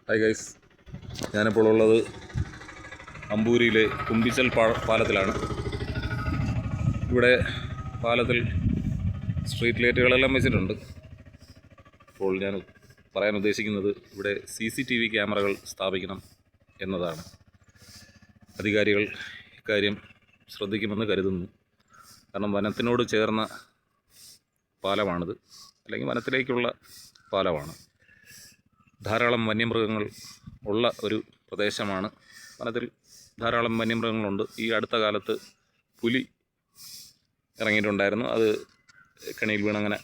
Hi guys, ഞാനിപ്പോൾ ഉള്ളത് അമ്പൂരിയിലെ കുമ്പിച്ചൽ പാലത്തിലാണ്. ഇവിടെ പാലത്തിൽ സ്ട്രീറ്റ് ലൈറ്റുകളെല്ലാം വെച്ചിട്ടുണ്ട്. അപ്പോൾ ഞാൻ പറയാൻ ഉദ്ദേശിക്കുന്നത് ഇവിടെ CCTV ക്യാമറകൾ സ്ഥാപിക്കണം എന്നതാണ്. അധികാരികൾ ഇക്കാര്യം ശ്രദ്ധിക്കുമെന്ന് കരുതുന്നു. കാരണം വനത്തിനോട് ചേർന്ന പാലമാണിത്, അല്ലെങ്കിൽ വനത്തിലേക്കുള്ള പാലമാണ്. ധാരാളം വന്യമൃഗങ്ങൾ ഉള്ള ഒരു പ്രദേശമാണ്. വനത്തിൽ ധാരാളം വന്യമൃഗങ്ങളുണ്ട്. ഈ അടുത്ത കാലത്ത് പുലി ഇറങ്ങിയിട്ടുണ്ടായിരുന്നു. അത് കെണിയിൽ വീണങ്ങനെ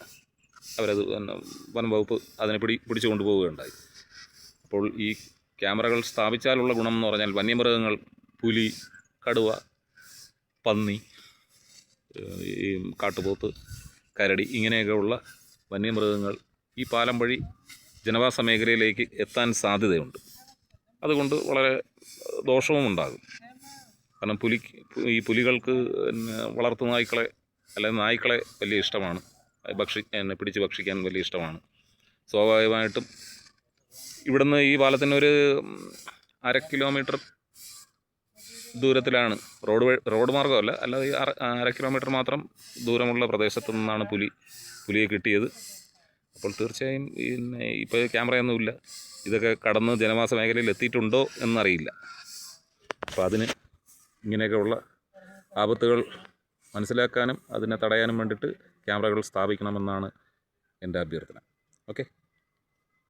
അവരത് വനം വകുപ്പ് അതിനെ പിടിച്ചു കൊണ്ടുപോവുകയുണ്ടായി. അപ്പോൾ ഈ ക്യാമറകൾ സ്ഥാപിച്ചാലുള്ള ഗുണം എന്ന് പറഞ്ഞാൽ വന്യമൃഗങ്ങൾ, പുലി, കടുവ, പന്നി, ഈ കാട്ടുപോത്ത്, കരടി ഇങ്ങനെയൊക്കെയുള്ള വന്യമൃഗങ്ങൾ ഈ പാലം വഴി ജനവാസ മേഖലയിലേക്ക് എത്താൻ സാധ്യതയുണ്ട്. അതുകൊണ്ട് വളരെ ദോഷവും ഉണ്ടാകും. കാരണം പുലികൾക്ക് വളർത്തു നായ്ക്കളെ അല്ലെങ്കിൽ നായ്ക്കളെ വലിയ ഇഷ്ടമാണ്. പിടിച്ച് ഭക്ഷിക്കാൻ വലിയ ഇഷ്ടമാണ്. സ്വാഭാവികമായിട്ടും ഇവിടുന്ന് ഈ പാലത്തിനൊരു 1/2 കിലോമീറ്റർ ദൂരത്തിലാണ്, റോഡ് മാർഗ്ഗമല്ല, അല്ലാതെ 1/2 കിലോമീറ്റർ മാത്രം ദൂരമുള്ള പ്രദേശത്തു നിന്നാണ് പുലിയെ കിട്ടിയത്. അപ്പോൾ തീർച്ചയായും ഇപ്പോൾ ക്യാമറയൊന്നുമില്ല. ഇതൊക്കെ കടന്ന് ജനവാസ മേഖലയിൽ എത്തിയിട്ടുണ്ടോ എന്നറിയില്ല. അപ്പോൾ അതിന് ഇങ്ങനെയൊക്കെയുള്ള ആപത്തുകൾ മനസ്സിലാക്കാനും അതിനെ തടയാനും വേണ്ടിയിട്ട് ക്യാമറകൾ സ്ഥാപിക്കണമെന്നാണ് എൻ്റെ അഭ്യർത്ഥന. ഓക്കെ.